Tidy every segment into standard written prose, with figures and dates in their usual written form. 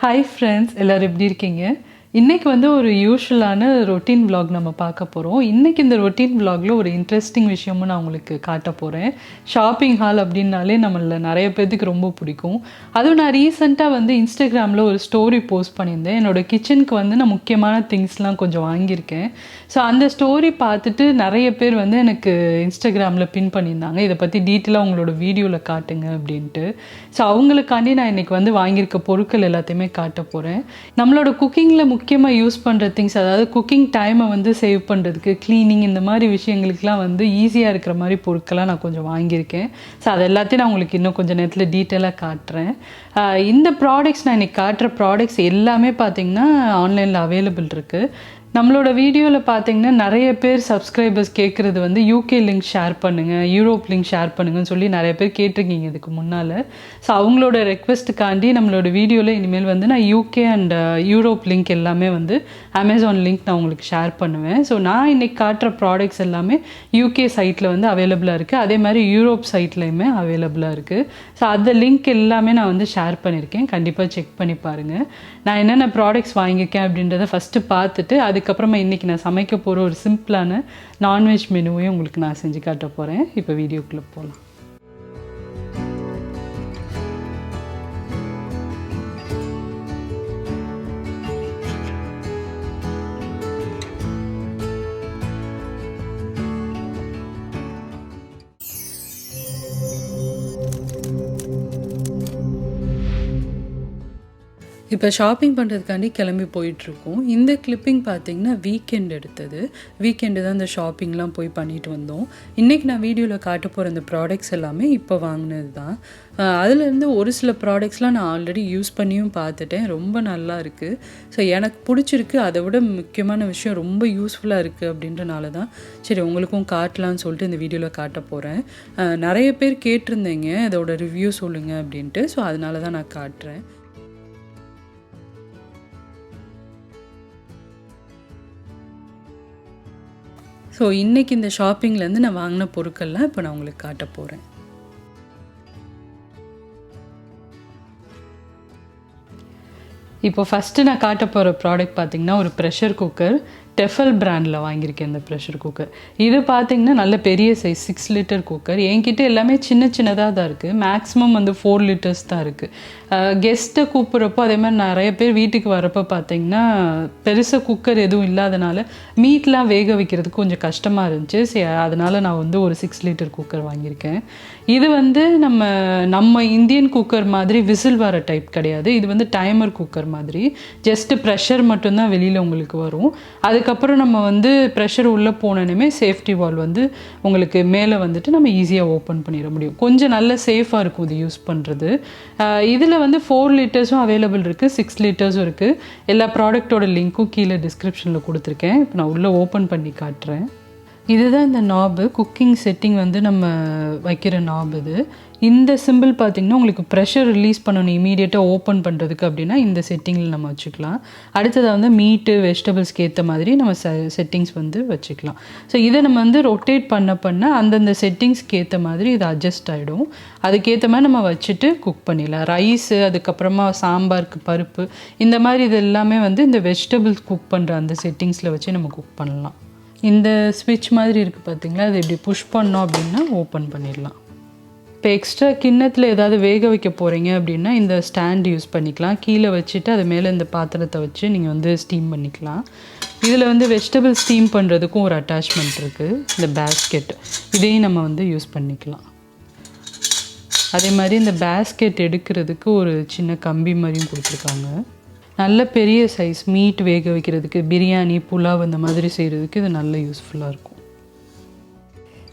Hi friends, எல்லோரும் எப்படி இருக்கீங்க? இன்றைக்கி வந்து ஒரு யூஷுவலான ரொட்டீன் vlog நம்ம பார்க்க போகிறோம். இன்றைக்கி இந்த ரொட்டீன் vlogல ஒரு இன்ட்ரெஸ்டிங் விஷயமும் நான் உங்களுக்கு காட்ட போகிறேன். ஷாப்பிங் ஹால் அப்படின்னாலே நம்மள நிறைய பேர்த்துக்கு ரொம்ப பிடிக்கும். அதுவும் நான் ரீசெண்டாக வந்து இன்ஸ்டாகிராமில் ஒரு ஸ்டோரி போஸ்ட் பண்ணியிருந்தேன். என்னோடய கிச்சனுக்கு வந்து நான் முக்கியமான திங்ஸ்லாம் கொஞ்சம் வாங்கியிருக்கேன். ஸோ அந்த ஸ்டோரி பார்த்துட்டு நிறைய பேர் வந்து எனக்கு இன்ஸ்டாகிராமில் பின் பண்ணியிருந்தாங்க, இதை பற்றி டீட்டெயிலாக உங்களோட வீடியோவில் காட்டுங்க அப்படின்ட்டு. ஸோ அவங்களுக்காண்டி நான் இன்றைக்கி வந்து வாங்கியிருக்க பொருட்கள் எல்லாத்தையுமே காட்ட போகிறேன். நம்மளோட குக்கிங்கில் முக்கியமாக யூஸ் பண்ணுற திங்ஸ், அதாவது குக்கிங் டைமை வந்து சேவ் பண்ணுறதுக்கு, க்ளீனிங், இந்த மாதிரி விஷயங்களுக்கெலாம் வந்து ஈஸியாக இருக்கிற மாதிரி பொருட்கள்லாம் நான் கொஞ்சம் வாங்கியிருக்கேன். ஸோ அது எல்லாத்தையும் நான் உங்களுக்கு இன்னும் கொஞ்சம் நேரத்தில் டீட்டெயிலாக காட்டுறேன். இந்த ப்ராடக்ட்ஸ், நான் இன்றைக்கி காட்டுற ப்ராடக்ட்ஸ் எல்லாமே பார்த்திங்கன்னா ஆன்லைனில் அவைலபிள் இருக்குது. நம்மளோட வீடியோவில் பார்த்தீங்கன்னா நிறைய பேர் சப்ஸ்கிரைபர்ஸ் கேட்குறது வந்து யூகே லிங்க் ஷேர் பண்ணுங்கள், யூரோப் லிங்க் ஷேர் பண்ணுங்கன்னு சொல்லி நிறைய பேர் கேட்டிருக்கீங்க இதுக்கு முன்னால். ஸோ அவங்களோட ரெக்வெஸ்ட்டுக்காண்டி நம்மளோட வீடியோவில் இனிமேல் வந்து நான் யூகே அண்ட் யூரோப் லிங்க் எல்லாமே வந்து அமேசான் லிங்க் நான் உங்களுக்கு ஷேர் பண்ணுவேன். ஸோ நான் இன்றைக்கி காட்டுற ப்ராடக்ட்ஸ் எல்லாமே யூகே சைட்டில் வந்து அவைலபிளாக இருக்குது, அதே மாதிரி யூரோப் சைட்லேயுமே அவைலபிளாக இருக்குது. ஸோ அந்த லிங்க் எல்லாமே நான் வந்து ஷேர் பண்ணியிருக்கேன், கண்டிப்பாக செக் பண்ணி பாருங்கள். நான் என்னென்ன ப்ராடக்ட்ஸ் வாங்கியிருக்கேன் அப்படின்றத ஃபஸ்ட்டு பார்த்துட்டு அதுக்கப்புறமா இன்றைக்கி நான் சமைக்க போகிற ஒரு சிம்பிளான நான்வெஜ் மெனுவையும் உங்களுக்கு நான் செஞ்சு காட்ட போகிறேன். இப்போ வீடியோக்குள்ளே போகலாம். இப்போ ஷாப்பிங் பண்ணுறதுக்காண்டி கிளம்பி போயிட்டுருக்கோம். இந்த கிளிப்பிங் பார்த்திங்கன்னா வீக்கெண்ட் எடுத்தது. வீக்கெண்டு தான் இந்த ஷாப்பிங்லாம் போய் பண்ணிட்டு வந்தோம். இன்றைக்கி நான் வீடியோவில் காட்ட போகிற இந்த ப்ராடக்ட்ஸ் எல்லாமே இப்போ வாங்கினது தான். அதுலேருந்து ஒரு சில ப்ராடக்ட்ஸ்லாம் நான் ஆல்ரெடி யூஸ் பண்ணியும் பார்த்துட்டேன், ரொம்ப நல்லா இருக்குது. ஸோ எனக்கு பிடிச்சிருக்கு. அதை விட முக்கியமான விஷயம், ரொம்ப யூஸ்ஃபுல்லாக இருக்குது அப்படின்றனால தான் சரி உங்களுக்கும் காட்டலான்னு சொல்லிட்டு இந்த வீடியோவில் காட்ட போகிறேன். நிறைய பேர் கேட்டிருந்தீங்க அதோட ரிவ்யூ சொல்லுங்கள் அப்படின்ட்டு. ஸோ அதனால தான் நான் காட்டுறேன். ஸோ இன்றைக்கி இந்த ஷாப்பிங்லேருந்து நான் வாங்கின பொருட்கள்லாம் இப்போ நான் உங்களுக்கு காட்ட போகிறேன். இப்போ ஃபஸ்ட்டு நான் காட்ட போகிற ப்ராடக்ட் பார்த்திங்கன்னா ஒரு ப்ரெஷர் குக்கர். டெஃபல் பிராண்டில் வாங்கியிருக்கேன் இந்த ப்ரெஷர் குக்கர். இது பார்த்திங்கன்னா நல்ல பெரிய சைஸ் 6 லிட்டர் குக்கர். என்கிட்ட எல்லாமே சின்ன சின்னதாக தான் இருக்குது, மேக்ஸிமம் வந்து 4 லிட்டர்ஸ் தான் இருக்குது. கெஸ்ட்டை கூப்பிட்றப்போ அதே மாதிரி நிறைய பேர் வீட்டுக்கு வரப்போ பார்த்திங்கன்னா பெருசாக குக்கர் எதுவும் இல்லாதனால மீட்லாம் வேக வைக்கிறதுக்கு கொஞ்சம் கஷ்டமாக இருந்துச்சு. சரி, அதனால் நான் வந்து ஒரு 6 லிட்டர் குக்கர் வாங்கியிருக்கேன். இது வந்து நம்ம இந்தியன் குக்கர் மாதிரி விசில் வர டைப் கிடையாது. இது வந்து டைமர் குக்கர் மாதிரி, ஜஸ்ட்டு ப்ரெஷர் மட்டும்தான் வெளியில் உங்களுக்கு வரும். அதுக்கப்புறம் நம்ம வந்து ப்ரெஷர் உள்ளே போனோன்னே சேஃப்டி வால் வந்து உங்களுக்கு மேலே வந்துட்டு நம்ம ஈஸியாக ஓப்பன் பண்ணிட முடியும். கொஞ்சம் நல்ல சேஃபாக இருக்கும் இது யூஸ் பண்ணுறது. இதில் வந்து 4 லிட்டர்ஸும் அவைலபிள் இருக்குது, 6 லிட்டர்ஸும் இருக்குது. எல்லா ப்ராடக்டோட லிங்க்கும் கீழே டிஸ்கிரிப்ஷனில் கொடுத்துருக்கேன். இப்போ நான் உள்ளே ஓப்பன் பண்ணி காட்டுறேன். இதுதான் இந்த நாபு, குக்கிங் செட்டிங் வந்து நம்ம வைக்கிற நாப். இது இந்த சிம்பிள் பார்த்திங்கன்னா உங்களுக்கு ப்ரெஷர் ரிலீஸ் பண்ணணும் இமீடியட்டாக ஓப்பன் பண்ணுறதுக்கு அப்படின்னா இந்த செட்டிங்கில் நம்ம வச்சுக்கலாம். அடுத்ததாக வந்து மீட்டு வெஜிடபிள்ஸ்க்கு ஏற்ற மாதிரி நம்ம செட்டிங்ஸ் வந்து வச்சுக்கலாம். ஸோ இதை நம்ம வந்து ரொட்டேட் பண்ண அந்தந்த செட்டிங்ஸ்க்கு ஏற்ற மாதிரி இது அட்ஜஸ்ட் ஆகிடும். அதுக்கேற்ற மாதிரி நம்ம வச்சுட்டு குக் பண்ணிடலாம். ரைஸு, அதுக்கப்புறமா சாம்பாருக்கு பருப்பு, இந்த மாதிரி இது எல்லாமே வந்து இந்த வெஜிடபிள்ஸ் குக் பண்ணுற அந்த செட்டிங்ஸில் வச்சு நம்ம குக் பண்ணலாம். இந்த ஸ்விட்ச் மாதிரி இருக்குது பார்த்திங்களா, அது இப்படி புஷ் பண்ணோம் அப்படின்னா ஓப்பன் பண்ணிடலாம். இப்போ எக்ஸ்ட்ரா கிண்ணத்தில் ஏதாவது வேக வைக்க போகிறீங்க அப்படின்னா இந்த ஸ்டாண்ட் யூஸ் பண்ணிக்கலாம். கீழே வச்சுட்டு அது மேலே இந்த பாத்திரத்தை வச்சு நீங்கள் வந்து ஸ்டீம் பண்ணிக்கலாம். இதில் வந்து வெஜிடபிள் ஸ்டீம் பண்ணுறதுக்கும் ஒரு அட்டாச்மெண்ட் இருக்குது, இந்த பேஸ்கெட். இதையும் நம்ம வந்து யூஸ் பண்ணிக்கலாம். அதே மாதிரி இந்த பேஸ்கெட் எடுக்கிறதுக்கு ஒரு சின்ன கம்பி மாதிரியும் கொடுத்துருக்காங்க. நல்ல பெரிய சைஸ் மீட் வேக வைக்கிறதுக்கு, பிரியாணி, புலாவ் இந்த மாதிரி செய்கிறதுக்கு இது நல்ல யூஸ்ஃபுல்லாக இருக்கும்.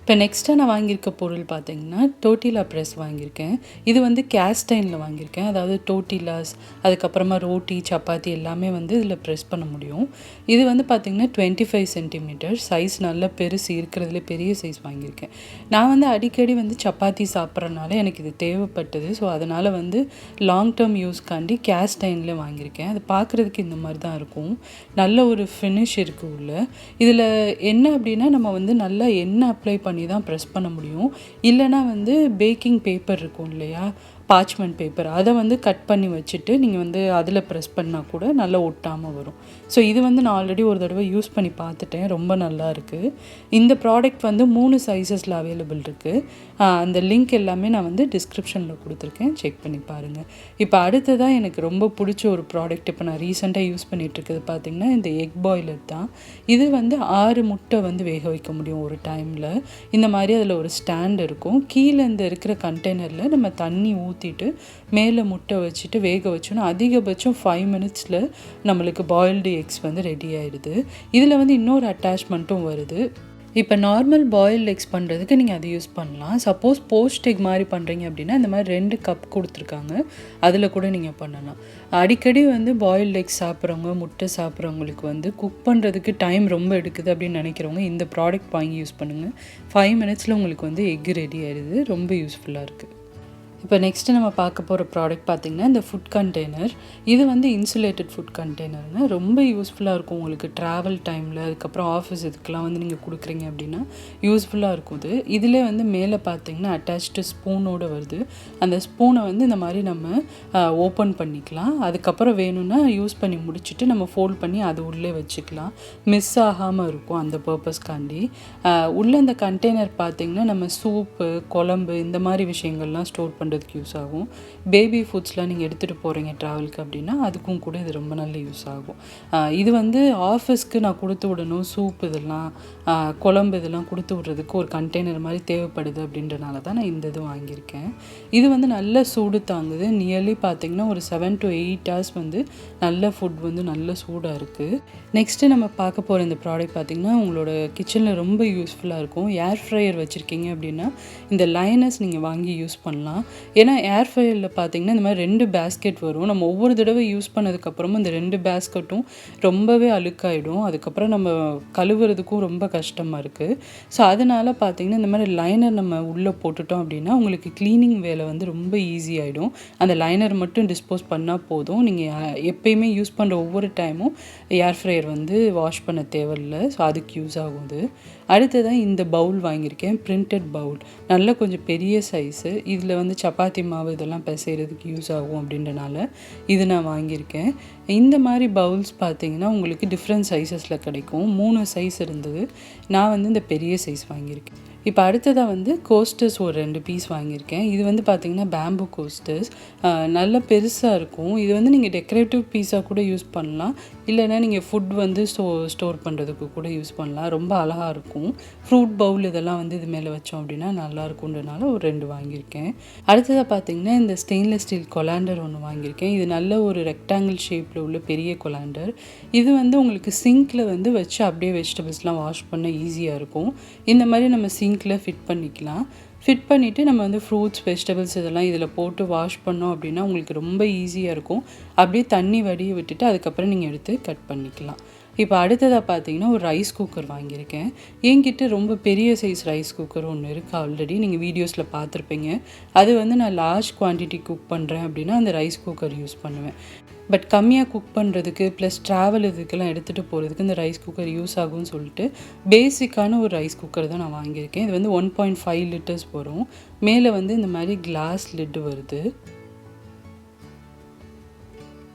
இப்போ நெக்ஸ்ட்டாக நான் வாங்கியிருக்க பொருள் பார்த்திங்கன்னா டோட்டிலா ப்ரெஸ் வாங்கியிருக்கேன். இது வந்து கேஸ்டைனில் வாங்கியிருக்கேன். அதாவது டோட்டிலாஸ், அதுக்கப்புறமா ரோட்டி, சப்பாத்தி எல்லாமே வந்து இதில் ப்ரெஸ் பண்ண முடியும். இது வந்து பார்த்திங்கன்னா 25 சென்டிமீட்டர் சைஸ், நல்ல பெருசு, இருக்கிறதுல பெரிய சைஸ் வாங்கியிருக்கேன். நான் வந்து அடிக்கடி வந்து சப்பாத்தி சாப்பிட்றதுனால எனக்கு இது தேவைப்பட்டது. ஸோ அதனால் வந்து லாங் டேர்ம் யூஸ்க்காண்டி கேஸ்டைனில் வாங்கியிருக்கேன். அது பார்க்குறதுக்கு இந்த மாதிரி தான் இருக்கும், நல்ல ஒரு ஃபினிஷ் இருக்குது உள்ள. இதில் என்ன அப்படின்னா நம்ம வந்து நல்லா எண்ணெய் அப்ளை பண்ணி தான் ப்ரெஸ் பண்ண முடியும். இல்லைனா வந்து பேக்கிங் பேப்பர் இருக்கும் இல்லையா, பார்ச்மெண்ட் பேப்பர் அதை வந்து கட் பண்ணி வச்சுட்டு நீங்கள் வந்து அதில் ப்ரெஸ் பண்ணால் கூட நல்லா ஒட்டாமல் வரும். ஸோ இது வந்து நான் ஆல்ரெடி ஒரு தடவை யூஸ் பண்ணி பார்த்துட்டேன், ரொம்ப நல்லா இருக்குது. இந்த ப்ராடக்ட் வந்து 3 சைஸஸில் அவைலபிள் இருக்குது. அந்த லிங்க் எல்லாமே நான் வந்து டிஸ்கிரிப்ஷனில் கொடுத்துருக்கேன், செக் பண்ணி பாருங்கள். இப்போ அடுத்ததாக எனக்கு ரொம்ப பிடிச்ச ஒரு ப்ராடக்ட் இப்போ நான் ரீசெண்டாக யூஸ் பண்ணிகிட்ருக்குது பார்த்திங்கன்னா இந்த எக் பாய்லர் தான். இது வந்து 6 முட்டை வந்து வேக வைக்க முடியும் ஒரு டைமில். இந்த மாதிரி அதில் ஒரு ஸ்டாண்ட் இருக்கும். கீழே இந்த இருக்கிற கண்டெய்னரில் நம்ம தண்ணி ஊற்றிட்டு மேலே முட்டை வச்சுட்டு வேக வச்சோன்னா அதிகபட்சம் 5 மினிட்ஸில் நம்மளுக்கு பாயில்டு எக்ஸ் வந்து ரெடி ஆகிடுது. இதில் வந்து இன்னொரு அட்டாச்மெண்ட்டும் வருது. இப்போ நார்மல் பாயில்டு எக்ஸ் பண்ணுறதுக்கு நீங்கள் அதை யூஸ் பண்ணலாம். சப்போஸ் போஸ்ட் எக் மாதிரி பண்ணுறீங்க அப்படின்னா இந்த மாதிரி 2 கப் கொடுத்துருக்காங்க, அதில் கூட நீங்கள் பண்ணலாம். அடிக்கடி வந்து பாயில்டு எக்ஸ் சாப்பிட்றவங்க, முட்டை சாப்பிட்றவங்களுக்கு வந்து குக் பண்ணுறதுக்கு டைம் ரொம்ப எடுக்குது அப்படின்னு நினைக்கிறவங்க இந்த ப்ராடக்ட் வாங்கி யூஸ் பண்ணுங்கள். 5 மினிட்ஸில் உங்களுக்கு வந்து எக் ரெடி ஆகிடுது. ரொம்ப யூஸ்ஃபுல்லாக இருக்குது. இப்போ நெக்ஸ்ட்டு நம்ம பார்க்க போகிற ப்ராடக்ட் பார்த்திங்கன்னா இந்த ஃபுட் கண்டெய்னர். இது வந்து இன்சுலேட்டட் ஃபுட் கண்டெய்னருங்க. ரொம்ப யூஸ்ஃபுல்லாக இருக்கும் உங்களுக்கு ட்ராவல் டைமில், அதுக்கப்புறம் ஆஃபீஸ் இதுக்கெலாம் வந்து நீங்கள் கொடுக்குறீங்க அப்படின்னா யூஸ்ஃபுல்லாக இருக்கும். இதிலே வந்து மேலே பார்த்திங்கன்னா அட்டாச்டு ஸ்பூனோடு வருது. அந்த ஸ்பூனை வந்து இந்த மாதிரி நம்ம ஓப்பன் பண்ணிக்கலாம். அதுக்கப்புறம் வேணும்னா யூஸ் பண்ணி முடிச்சுட்டு நம்ம ஃபோல்ட் பண்ணி அது உள்ளே வச்சுக்கலாம். மிஸ் ஆகாமல் இருக்கும் அந்த பர்பஸ்க்காண்டி. உள்ளே இந்த கண்டெய்னர் பார்த்திங்கன்னா நம்ம சூப்பு, குழம்பு இந்த மாதிரி விஷயங்கள்லாம் ஸ்டோர் பண்ணுறதுக்கு யூஸ் ஆகும். பேபி ஃபுட்ஸ்லாம் நீங்கள் எடுத்துகிட்டு போகிறீங்க ட்ராவலுக்கு அப்படின்னா அதுக்கும் கூட இது ரொம்ப நல்ல யூஸ் ஆகும். இது வந்து ஆஃபீஸ்க்கு நான் கொடுத்து விடணும், சூப் இதெல்லாம் குழம்பு இதெல்லாம் கொடுத்து விட்றதுக்கு ஒரு கண்டெய்னர் மாதிரி தேவைப்படுது அப்படின்றனால தான் நான் இந்த இது வாங்கியிருக்கேன். இது வந்து நல்ல சூடு தாங்குது. நியர்லி பார்த்திங்கன்னா ஒரு 7 to 8 hours வந்து நல்ல ஃபுட் வந்து நல்ல சூடாக இருக்குது. நெக்ஸ்ட்டு நம்ம பார்க்க போகிற இந்த ப்ராடக்ட் பார்த்திங்கன்னா உங்களோட கிச்சனில் ரொம்ப யூஸ்ஃபுல்லாக இருக்கும். ஏர் ஃப்ரையர் வச்சுருக்கீங்க அப்படின்னா இந்த லைனஸ் நீங்கள் வாங்கி யூஸ் பண்ணலாம். ஏன்னா ஏர் ஃப்ரையரில் பார்த்திங்கன்னா இந்த மாதிரி 2 பேஸ்கெட் வரும். நம்ம ஒவ்வொரு தடவை யூஸ் பண்ணதுக்கப்புறமும் இந்த 2 பேஸ்கெட்டும் ரொம்பவே அழுக்காயிடும். அதுக்கப்புறம் நம்ம கழுவுறதுக்கும் ரொம்ப கஷ்டமாக இருக்குது. ஸோ அதனால் பார்த்திங்கன்னா இந்த மாதிரி லைனர் நம்ம உள்ளே போட்டுட்டோம் அப்படின்னா உங்களுக்கு க்ளீனிங் வேலை வந்து ரொம்ப ஈஸியாகிடும். அந்த லைனர் மட்டும் டிஸ்போஸ் பண்ணால் போதும். நீங்கள் எப்பயுமே யூஸ் பண்ணுற ஒவ்வொரு டைமும் ஏர் ஃப்ரையர் வந்து வாஷ் பண்ண தேவையில்லை. ஸோ அதுக்கு யூஸ் ஆகுது. அடுத்ததான் இந்த பவுல் வாங்கியிருக்கேன், பிரிண்டட் பவுல். நல்ல கொஞ்சம் பெரிய சைஸு. இதில் வந்து சப்பாத்தி மாவு இதெல்லாம் பிசைகிறதுக்கு யூஸ் ஆகும் அப்படின்றனால இது நான் வாங்கியிருக்கேன். இந்த மாதிரி பவுல்ஸ் பார்த்திங்கன்னா உங்களுக்கு டிஃப்ரெண்ட் சைஸஸில் கிடைக்கும். 3 சைஸ் இருந்தது. நான் வந்து இந்த பெரிய சைஸ் வாங்கியிருக்கேன். இப்போ அடுத்ததாக வந்து கோஸ்டர்ஸ் ஒரு 2 பீஸ் வாங்கியிருக்கேன். இது வந்து பார்த்திங்கன்னா பேம்பு கோஸ்டர்ஸ் நல்ல பெருசாக இருக்கும். இது வந்து நீங்கள் டெக்கரேட்டிவ் பீஸாக கூட யூஸ் பண்ணலாம், இல்லைன்னா நீங்கள் ஃபுட் வந்து ஸ்டோர் பண்ணுறதுக்கு கூட யூஸ் பண்ணலாம். ரொம்ப அழகாக இருக்கும். ஃப்ரூட் பவுல் இதெல்லாம் வந்து இது மேலே வச்சோம் அப்படின்னா நல்லா இருக்குன்றனால ஒரு 2 வாங்கியிருக்கேன். அடுத்ததாக பார்த்திங்கன்னா இந்த ஸ்டெயின்லெஸ் ஸ்டீல் கொலாண்டர் ஒன்று வாங்கியிருக்கேன். இது நல்ல ஒரு ரெக்டாங்கிள் ஷேப்பில் உள்ள பெரிய கொலாண்டர். இது வந்து உங்களுக்கு சிங்கில் வந்து வச்சு அப்படியே வெஜிடபிள்ஸ்லாம் வாஷ் பண்ண ஈஸியாக இருக்கும். இந்த மாதிரி நம்ம சிங்கில் ஃபிட் பண்ணிக்கலாம். ஃபிட் பண்ணிவிட்டு நம்ம வந்து ஃப்ரூட்ஸ், வெஜிடபிள்ஸ் இதெல்லாம் இதில் போட்டு வாஷ் பண்ணோம் அப்படின்னா உங்களுக்கு ரொம்ப ஈஸியாக இருக்கும். அப்படியே தண்ணி வடிய விட்டுட்டு அதுக்கப்புறம் நீங்கள் எடுத்து கட் பண்ணிக்கலாம். இப்போ அடுத்ததாக பார்த்தீங்கன்னா ஒரு ரைஸ் குக்கர் வாங்கியிருக்கேன். என்கிட்ட ரொம்ப பெரிய சைஸ் ரைஸ் குக்கர் ஒன்று இருக்குது ஆல்ரெடி, நீங்கள் வீடியோஸில் பார்த்துருப்பீங்க. அது வந்து நான் லார்ஜ் குவான்டிட்டி குக் பண்ணுறேன் அப்படின்னா அந்த ரைஸ் குக்கர் யூஸ் பண்ணுவேன். பட் கம்மியாக குக் பண்ணுறதுக்கு ப்ளஸ் ட்ராவல் இதுக்கெல்லாம் எடுத்துகிட்டு போகிறதுக்கு இந்த ரைஸ் குக்கர் யூஸ் ஆகும்னு சொல்லிட்டு பேசிக்கான ஒரு ரைஸ் குக்கர் தான் நான் வாங்கியிருக்கேன். இது வந்து 1.5 லிட்டர்ஸ் வரும். மேலே வந்து இந்த மாதிரி கிளாஸ் லிட்டு வருது.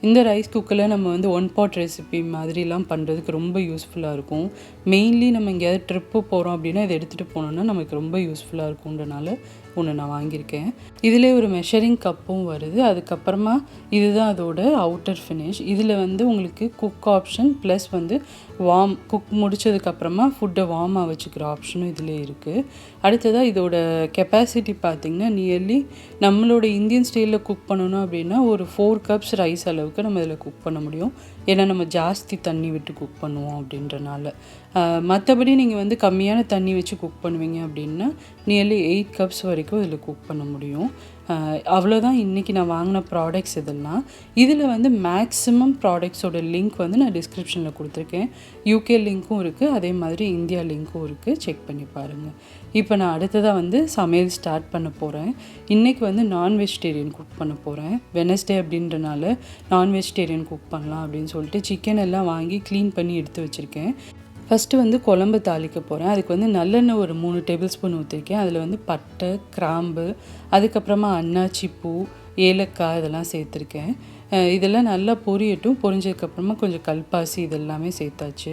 இந்த ரைஸ் குக்கரில் நம்ம வந்து 1 pot ரெசிபி மாதிரிலாம் பண்ணுறதுக்கு ரொம்ப யூஸ்ஃபுல்லாக இருக்கும். மெயின்லி நம்ம எங்கேயாவது ட்ரிப்பு போகிறோம் அப்படின்னா இதை எடுத்துகிட்டு போனோன்னா நமக்கு ரொம்ப யூஸ்ஃபுல்லாக இருக்குன்றனால ஒன்று நான் வாங்கியிருக்கேன். இதிலே ஒரு மெஷரிங் கப்பும் வருது. அதுக்கப்புறமா இதுதான் அதோட அவுட்டர் ஃபினிஷ். இதில் வந்து உங்களுக்கு குக் ஆப்ஷன் ப்ளஸ் வந்து வார்ம் குக் முடித்ததுக்கப்புறமா ஃபுட்டை வார்மாக வச்சுக்கிற ஆப்ஷனும் இதிலே இருக்குது. அடுத்ததாக இதோட கெப்பாசிட்டி பார்த்திங்கன்னா நியர்லி நம்மளோட இந்தியன் ஸ்டைலில் குக் பண்ணணும் அப்படின்னா ஒரு 4 cups ரைஸ் அளவுக்கு நம்ம இதில் குக் பண்ண முடியும். ஏன்னா நம்ம ஜாஸ்தி தண்ணி விட்டு குக் பண்ணுவோம் அப்படின்றனால. மற்றபடி நீங்கள் வந்து கம்மியான தண்ணி வச்சு குக் பண்ணுவீங்க அப்படின்னா நியர்லி 8 cups வரைக்கும் இதில் குக் பண்ண முடியும். அவ்வளோதான் இன்றைக்கி நான் வாங்கின ப்ராடக்ட்ஸ் இதெல்லாம். இதில் வந்து மேக்ஸிமம் ப்ராடக்ட்ஸோட லிங்க் வந்து நான் டிஸ்கிரிப்ஷனில் கொடுத்துருக்கேன். யூகே லிங்க்கும் இருக்குது, அதே மாதிரி இந்தியா லிங்க்கும் இருக்குது, செக் பண்ணி பாருங்கள். இப்போ நான் அடுத்ததாக வந்து சமையல் ஸ்டார்ட் பண்ண போகிறேன். இன்றைக்கி வந்து நான் வெஜிடேரியன் குக் பண்ண போகிறேன். வெனஸ்டே அப்படின்றனால நான் வெஜிடேரியன் குக் பண்ணலாம் அப்படின்னு சொல்லிட்டு சிக்கன் எல்லாம் வாங்கி க்ளீன் பண்ணி எடுத்து வச்சுருக்கேன். ஃபஸ்ட்டு வந்து குழம்பு தாளிக்க போகிறேன். அதுக்கு வந்து நல்லெண்ணெய் ஒரு 3 டேபிள் ஸ்பூன் ஊற்றிருக்கேன். அதில் வந்து பட்டை, கிராம்பு, அதுக்கப்புறமா அன்னாச்சி பூ, ஏலக்காய் இதெல்லாம் சேர்த்துருக்கேன். இதெல்லாம் நல்லா பொரியட்டும். பொரிஞ்சதுக்கப்புறமா கொஞ்சம் கல்பாசி இதெல்லாமே சேர்த்தாச்சு.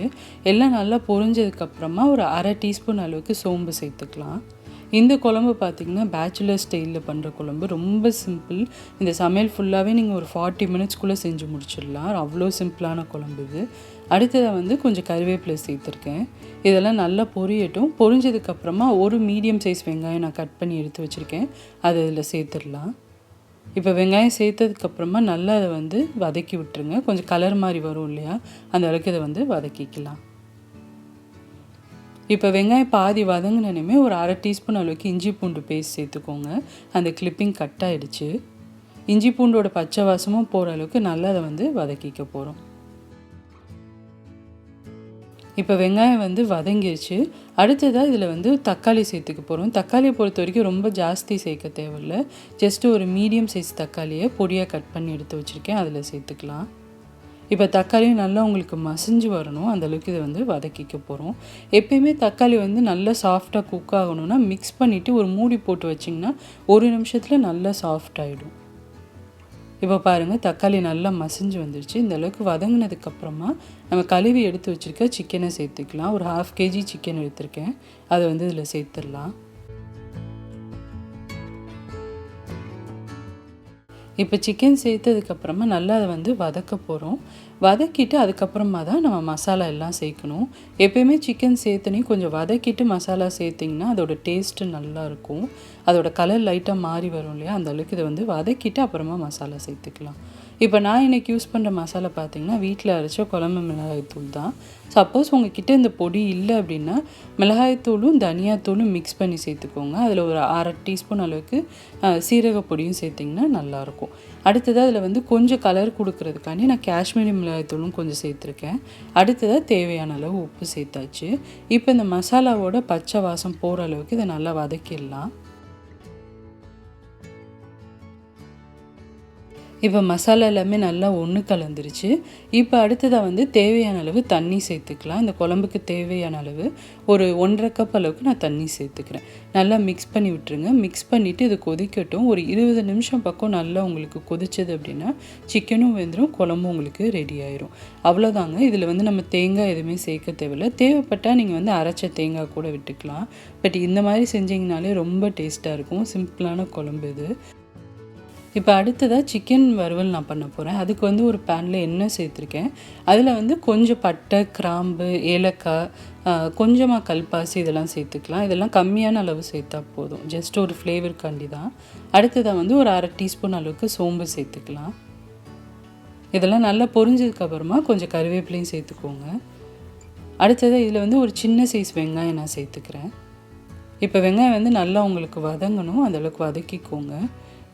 எல்லாம் நல்லா பொரிஞ்சதுக்கப்புறமா ஒரு அரை டீஸ்பூன் அளவுக்கு சோம்பு சேர்த்துக்கலாம். இந்த குழம்பு பார்த்திங்கன்னா பேச்சுலர் ஸ்டைலில் பண்ணுற குழம்பு, ரொம்ப சிம்பிள். இந்த சமையல் ஃபுல்லாகவே நீங்கள் ஒரு 40 மினிட்ஸ்க்குள்ளே செஞ்சு முடிச்சிடலாம். அவ்வளோ சிம்பிளான குழம்பு இது. அடுத்ததாக கொஞ்சம் கருவேப்பிலை சேர்த்துருக்கேன். இதெல்லாம் நல்லா பொரியட்டும். பொரிஞ்சதுக்கப்புறமா ஒரு மீடியம் சைஸ் வெங்காயம் நான் கட் பண்ணி எடுத்து வச்சுருக்கேன், அதை இதில் சேர்த்துடலாம். இப்போ வெங்காயம் சேர்த்ததுக்கப்புறமா நல்லா அதை வதக்கி விட்டுருங்க. கொஞ்சம் கலர் மாதிரி வரும் இல்லையா, அந்த அளவுக்கு இதை வதக்கிக்கலாம். இப்போ வெங்காயம் பாதி வதங்கினே ஒரு அரை டீஸ்பூன் அளவுக்கு இஞ்சி பூண்டு பேஸ்ட் சேர்த்துக்கோங்க. அந்த கிளிப்பிங் கட் ஆகிடுச்சு. இஞ்சி பூண்டோட பச்சை வாசமும் போகிற அளவுக்கு நல்லா அதை வதக்கிக்க போகிறோம். இப்போ வெங்காயம் வதங்கிடுச்சு. அடுத்ததாக இதில் தக்காளி சேர்த்துக்க போகிறோம். தக்காளியை பொறுத்த வரைக்கும் ரொம்ப ஜாஸ்தி சேர்க்க தேவையில்லை. ஜஸ்ட்டு ஒரு மீடியம் சைஸ் தக்காளியை பொடியாக கட் பண்ணி எடுத்து வச்சுருக்கேன், அதில் சேர்த்துக்கலாம். இப்போ தக்காளியும் நல்லா உங்களுக்கு மசிஞ்சு வரணும், அந்தளவுக்கு இதை வதக்கிக்க போகிறோம். எப்பயுமே தக்காளி நல்லா சாஃப்டாக குக் ஆகணும்னா மிக்ஸ் பண்ணிவிட்டு ஒரு மூடி போட்டு வச்சிங்கன்னா ஒரு நிமிஷத்தில் நல்லா சாஃப்ட் ஆகிடும். இப்போ பாருங்கள், தக்காளி நல்லா மசிஞ்சு வந்துடுச்சு. இந்த அளவுக்கு வதங்கினதுக்கப்புறமா நம்ம கழுவி எடுத்து வச்சுருக்க சிக்கனை சேர்த்துக்கலாம். ஒரு 1/2 kg சிக்கன் எடுத்திருக்கேன், அதை இதில் சேர்த்துடலாம். இப்போ சிக்கன் சேர்த்ததுக்கப்புறமா நல்லா அதை வதக்க போகிறோம். வதக்கிட்டு அதுக்கப்புறமா தான் நம்ம மசாலா எல்லாம் சேர்க்கணும். எப்பயுமே சிக்கன் சேர்த்துனே கொஞ்சம் வதக்கிட்டு மசாலா சேர்த்திங்கன்னா அதோட டேஸ்ட்டு நல்லாயிருக்கும். அதோட கலர் லைட்டாக மாறி வரும் இல்லையா, அந்த அளவுக்கு இதை வதக்கிட்டு அப்புறமா மசாலா சேர்த்துக்கலாம். இப்போ நான் இன்றைக்கி யூஸ் பண்ணுற மசாலா பார்த்திங்கன்னா வீட்டில் அரைச்ச குழம்பு மிளகாய்த்தூள் தான். சப்போஸ் உங்கள்கிட்ட இந்த பொடி இல்லை அப்படின்னா மிளகாய்த்தூளும் தனியாத்தூளும் மிக்ஸ் பண்ணி சேர்த்துக்கோங்க. அதில் ஒரு அரை டீஸ்பூன் அளவுக்கு சீரக பொடியும் சேர்த்திங்கன்னா நல்லாயிருக்கும். அடுத்ததாக அதில் கொஞ்சம் கலர் கொடுக்கறதுக்காண்டி நான் காஷ்மீரி மிளகாய்த்தூளும் கொஞ்சம் சேர்த்துருக்கேன். அடுத்ததாக தேவையான அளவு உப்பு சேர்த்தாச்சு. இப்போ இந்த மசாலாவோட பச்சை வாசம் போகிற அளவுக்கு இதை நல்லா வதக்கிடலாம். இப்போ மசாலா எல்லாமே நல்லா ஒன்று கலந்துருச்சு. இப்போ அடுத்ததாக தேவையான அளவு தண்ணி சேர்த்துக்கலாம். இந்த குழம்புக்கு தேவையான அளவு ஒரு 1.5 கப் அளவுக்கு நான் தண்ணி சேர்த்துக்கிறேன். நல்லா மிக்ஸ் பண்ணி விட்டுருங்க. மிக்ஸ் பண்ணிவிட்டு இது கொதிக்கட்டும். ஒரு 20 நிமிஷம் பக்கம் நல்லா உங்களுக்கு கொதிச்சது அப்படின்னா சிக்கனும் வெந்துடும், குழம்பும் உங்களுக்கு ரெடி ஆயிரும். அவ்வளோதாங்க. இதில் நம்ம தேங்காய் எதுவுமே சேர்க்க தேவையில்லை. தேவைப்பட்டால் நீங்கள் அரைச்ச தேங்காய் கூட விட்டுக்கலாம். பட் இந்த மாதிரி செஞ்சிங்கனாலே ரொம்ப டேஸ்ட்டாக இருக்கும். சிம்பிளான குழம்பு இது. இப்போ அடுத்ததாக சிக்கன் வறுவல் நான் பண்ண போகிறேன். அதுக்கு ஒரு பேனில் எண்ணெய் சேர்த்துருக்கேன். அதில் கொஞ்சம் பட்டை, கிராம்பு, ஏலக்காய், கொஞ்சமாக கல்பாசி இதெல்லாம் சேர்த்துக்கலாம். இதெல்லாம் கம்மியான அளவு சேர்த்தா போதும், ஜஸ்ட் ஒரு ஃப்ளேவருக்காண்டி தான். அடுத்ததாக ஒரு அரை டீஸ்பூன் அளவுக்கு சோம்பு சேர்த்துக்கலாம். இதெல்லாம் நல்லா பொரிஞ்சதுக்கப்புறமா கொஞ்சம் கருவேப்பிலையும் சேர்த்துக்கோங்க. அடுத்ததாக இதில் ஒரு சின்ன சைஸ் வெங்காயம் நான் சேர்த்துக்கிறேன். இப்போ வெங்காயம் நல்லா உங்களுக்கு வதங்கணும், அந்தளவுக்கு வதக்கிக்கோங்க.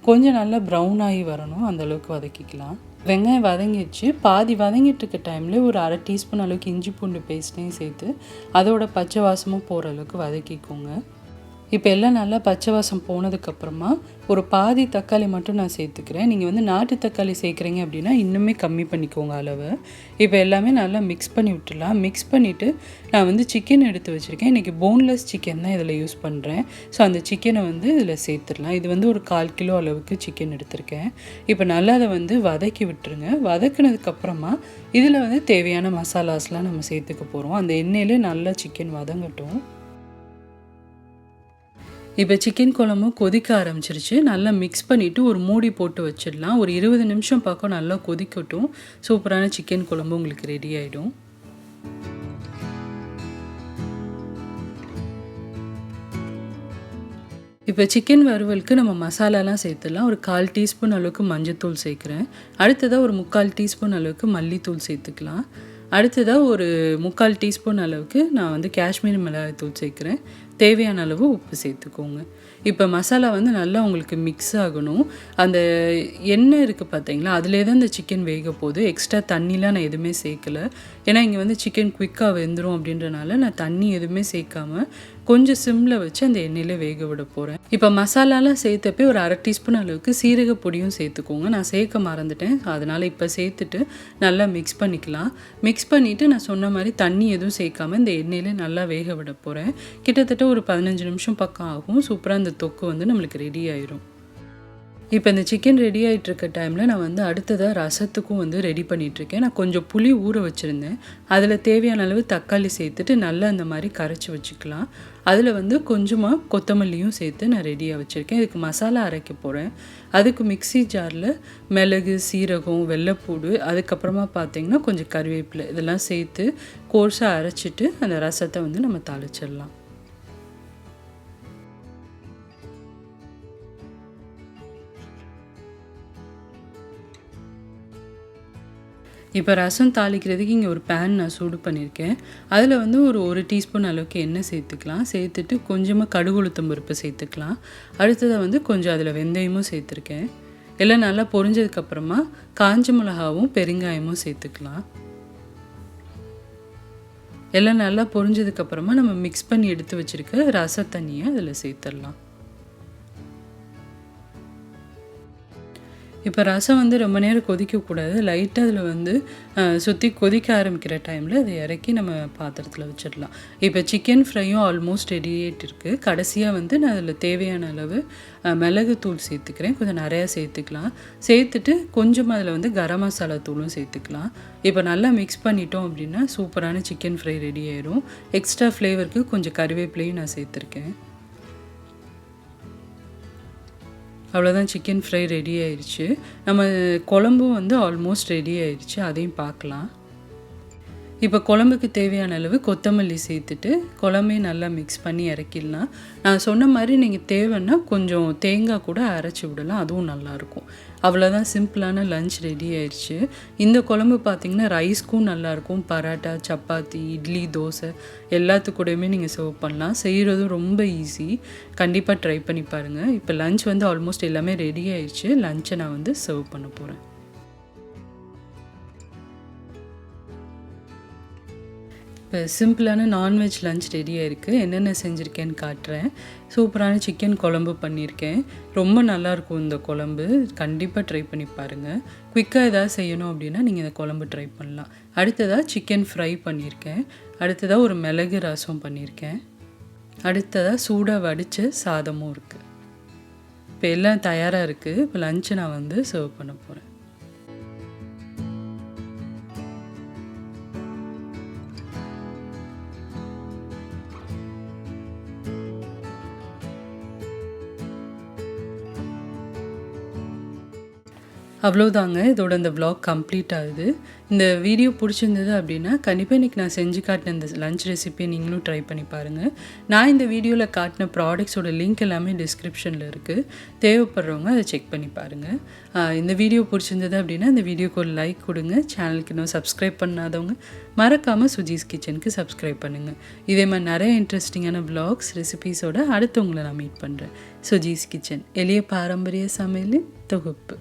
கொஞ்சம் நல்லா ப்ரௌன் ஆகி வரணும், அந்தளவுக்கு வதக்கிக்கலாம். வெங்காயம் வதங்கிடுச்சு. பாதி வதங்கிட்டு இருக்க டைமில் ஒரு அரை டீஸ்பூன் அளவுக்கு இஞ்சி பூண்டு பேஸ்ட்டையும் சேர்த்து அதோட பச்சை வாசமும் போகிற அளவுக்கு வதக்கிக்கோங்க. இப்போ எல்லாம் நல்லா பச்சை வாசம் போனதுக்கப்புறமா ஒரு பாதி தக்காளி மட்டும் நான் சேர்த்துக்கிறேன். நீங்கள் நாட்டு தக்காளி சேர்க்குறீங்க அப்படின்னா இன்னுமே கம்மி பண்ணிக்கோங்க அளவு. இப்போ எல்லாமே நல்லா மிக்ஸ் பண்ணி விட்டுடலாம். மிக்ஸ் பண்ணிவிட்டு நான் சிக்கன் எடுத்து வச்சுருக்கேன். இன்றைக்கி போன்லெஸ் சிக்கன் தான் இதில் யூஸ் பண்ணுறேன். ஸோ அந்த சிக்கனை இதில் சேர்த்துடலாம். இது ஒரு 1/4 கிலோ அளவுக்கு சிக்கன் எடுத்திருக்கேன். இப்போ நல்லா அதை வதக்கி விட்டுருங்க. வதக்கினதுக்கப்புறமா இதில் தேவையான மசாலாஸ்லாம் நம்ம சேர்த்துக்க போகிறோம். அந்த எண்ணெயில் நல்லா சிக்கன் வதங்கட்டும். இப்போ சிக்கன் குழம்பும் கொதிக்க ஆரம்பிச்சிருச்சு. நல்லா மிக்ஸ் பண்ணிவிட்டு ஒரு மூடி போட்டு வச்சிடலாம். ஒரு 20 நிமிஷம் பக்கம் நல்லா கொதிக்கட்டும். சூப்பரான சிக்கன் குழம்பு உங்களுக்கு ரெடி ஆகிடும். இப்போ சிக்கன் வறுவலுக்கு நம்ம மசாலாலாம் சேர்த்துடலாம். ஒரு 1/4 டீஸ்பூன் அளவுக்கு மஞ்சத்தூள் சேர்க்குறேன். அடுத்ததாக ஒரு 3/4 டீஸ்பூன் அளவுக்கு மல்லித்தூள் சேர்த்துக்கலாம். அடுத்ததாக ஒரு 3/4 டீஸ்பூன் அளவுக்கு நான் காஷ்மீரி மிளகாய்த்தூள் சேர்க்குறேன். தேவையான அளவு உப்பு சேர்த்துக்கோங்க. இப்போ மசாலா நல்லா உங்களுக்கு மிக்ஸ் ஆகணும். அந்த எண்ணெய் இருக்குது பார்த்தீங்களா, அதிலே தான் இந்த சிக்கன் வேக போகுது. எக்ஸ்ட்ரா தண்ணிலாம் நான் எதுவுமே சேர்க்கலை. ஏன்னா இங்கே சிக்கன் குயிக்காக வெந்துடும் அப்படின்றனால நான் தண்ணி எதுவுமே சேர்க்காமல் கொஞ்சம் சிம்மில் வச்சு அந்த எண்ணெயில் வேக விட போகிறேன். இப்போ மசாலாலாம் சேர்த்தப்பே ஒரு அரை டீஸ்பூன் அளவுக்கு சீரக பொடியும் சேர்த்துக்கோங்க. நான் சேர்க்க மறந்துட்டேன், அதனால் இப்போ சேர்த்துட்டு நல்லா மிக்ஸ் பண்ணிக்கலாம். மிக்ஸ் பண்ணிவிட்டு நான் சொன்ன மாதிரி தண்ணி எதுவும் சேர்க்காமல் இந்த எண்ணெயிலே நல்லா வேக விட போகிறேன். கிட்டத்தட்ட ஒரு 15 நிமிஷம் பக்கம் ஆகும். சூப்பராக இந்த தொக்கு நம்மளுக்கு ரெடி ஆயிரும். இப்போ இந்த சிக்கன் ரெடி ஆகிட்டு இருக்க டைமில் நான் வந்து அடுத்ததாக ரசத்துக்கும் வந்து ரெடி பண்ணிகிட்ருக்கேன். நான் கொஞ்சம் புளி ஊற வச்சுருந்தேன். அதில் தேவையான அளவு தக்காளி சேர்த்துட்டு நல்லா அந்த மாதிரி கரைச்சி வச்சுக்கலாம். அதில் வந்து கொஞ்சமாக கொத்தமல்லியும் சேர்த்து நான் ரெடியாக வச்சுருக்கேன். இதுக்கு மசாலா அரைக்க போகிறேன். அதுக்கு மிக்ஸி ஜாரில் மிளகு, சீரகம், வெள்ளைப்பூடு, அதுக்கப்புறமா பார்த்திங்கன்னா கொஞ்சம் கறிவேப்பிலை இதெல்லாம் சேர்த்து கோர்ஸாக அரைச்சிட்டு அந்த ரசத்தை வந்து நம்ம தாளிச்சிடலாம். இப்போ ரசம் தாளிக்கிறதுக்கு இங்கே ஒரு பேன் நான் சூடு பண்ணியிருக்கேன். அதில் வந்து ஒரு டீஸ்பூன் அளவுக்கு எண்ணெய் சேர்த்துக்கலாம். சேர்த்துட்டு கொஞ்சமாக கடுகு உளுத்தம் பருப்பு சேர்த்துக்கலாம். அடுத்ததாக வந்து கொஞ்சம் அதில் வெந்தயமும் சேர்த்துருக்கேன். எல்லாம் நல்லா பொரிஞ்சதுக்கப்புறமா காஞ்ச மிளகாவும் பெருங்காயமும் சேர்த்துக்கலாம். எல்லாம் நல்லா பொரிஞ்சதுக்கப்புறமா நம்ம மிக்ஸ் பண்ணி எடுத்து வச்சுருக்க ரச தண்ணியை அதில் சேர்த்துடலாம். இப்போ ரசம் வந்து ரொம்ப நேரம் கொதிக்கக்கூடாது. லைட்டாக அதில் வந்து சுற்றி கொதிக்க ஆரம்பிக்கிற டைமில் அதை இறக்கி நம்ம பாத்திரத்தில் வச்சிடலாம். இப்போ சிக்கன் ஃப்ரையும் ஆல்மோஸ்ட் ரெடி ஆகிட்டு இருக்குது. கடைசியாக வந்து நான் அதில் தேவையான அளவு மிளகுத்தூள் சேர்த்துக்கிறேன். கொஞ்சம் நிறையா சேர்த்துக்கலாம். சேர்த்துட்டு கொஞ்சமாக அதில் வந்து கரம் மசாலா தூளும் சேர்த்துக்கலாம். இப்போ நல்லா மிக்ஸ் பண்ணிட்டோம் அப்படின்னா சூப்பரான சிக்கன் ஃப்ரை ரெடி ஆயிடும். எக்ஸ்ட்ரா ஃப்ளேவருக்கு கொஞ்சம் கறிவேப்பிலையும் நான் சேர்த்துருக்கேன். அவ்வளோதான், சிக்கன் ஃப்ரை ரெடி ஆயிடுச்சு. நம்ம குழம்பும் வந்து ஆல்மோஸ்ட் ரெடி ஆயிடுச்சு. அதையும் பார்க்கலாம். இப்போ குழம்புக்கு தேவையான அளவு கொத்தமல்லி சேர்த்துட்டு குழம்பையும் நல்லா மிக்ஸ் பண்ணி இறக்கிடலாம். நான் சொன்ன மாதிரி நீங்கள் தேவைன்னா கொஞ்சம் தேங்காய் கூட அரைச்சி விடலாம், அதுவும் நல்லாயிருக்கும். அவ்வளோதான், சிம்பிளான லஞ்ச் ரெடி ஆயிடுச்சு. இந்த குழம்பு பார்த்திங்கன்னா ரைஸ்க்கும் நல்லாயிருக்கும். பரோட்டா, சப்பாத்தி, இட்லி, தோசை எல்லாத்துக்கூடையுமே நீங்கள் சர்வ் பண்ணலாம். செய்கிறதும் ரொம்ப ஈஸி. கண்டிப்பாக ட்ரை பண்ணி பாருங்கள். இப்போ லஞ்ச் வந்து ஆல்மோஸ்ட் எல்லாமே ரெடி ஆயிடுச்சு. லஞ்சை நான் வந்து சர்வ் பண்ண போகிறேன். இப்போ சிம்பிளான நான்வெஜ் லஞ்ச் ரெடியாக இருக்குது. என்னென்ன செஞ்சுருக்கேன்னு காட்டுறேன். சூப்பரான சிக்கன் குழம்பு பண்ணியிருக்கேன். ரொம்ப நல்லாயிருக்கும் இந்த குழம்பு. கண்டிப்பாக ட்ரை பண்ணி பாருங்கள். குயிக்காக எதாவது செய்யணும் அப்படின்னா நீங்கள் இந்த குழம்பு ட்ரை பண்ணலாம். அடுத்ததாக சிக்கன் ஃப்ரை பண்ணியிருக்கேன். அடுத்ததாக ஒரு மிளகு ரசம் பண்ணியிருக்கேன். அடுத்ததாக சூடாக வடித்த சாதமும் இருக்குது. இப்போ எல்லாம் தயாராக இருக்குது. இப்போ லஞ்சை நான் வந்து சர்வ் பண்ண போகிறேன். அவ்வளோதாங்க, இதோட இந்த vlog கம்ப்ளீட் ஆகுது. இந்த வீடியோ பிடிச்சிருந்தது அப்படின்னா கண்டிப்பாக இன்றைக்கி நான் செஞ்சு காட்டின இந்த லஞ்ச் ரெசிபியை நீங்களும் ட்ரை பண்ணி பாருங்கள். நான் இந்த வீடியோவில் காட்டின ப்ராடக்ட்ஸோட லிங்க் எல்லாமே டிஸ்கிரிப்ஷனில் இருக்குது. தேவைப்படுறவங்க அதை செக் பண்ணி பாருங்கள். இந்த வீடியோ பிடிச்சிருந்தது அப்படின்னா இந்த வீடியோக்கு ஒரு லைக் கொடுங்க. சேனலுக்கு இன்னும் சப்ஸ்கிரைப் பண்ணாதவங்க மறக்காமல் சுஜிஸ் கிச்சனுக்கு சப்ஸ்கிரைப் பண்ணுங்கள். இதே மாதிரி நிறைய இன்ட்ரெஸ்டிங்கான vlogs ரெசிபீஸோடு அடுத்து உங்களை நான் மீட் பண்ணுறேன். சுஜிஸ் கிச்சன், எளிய பாரம்பரிய சமையலின் தொகுப்பு.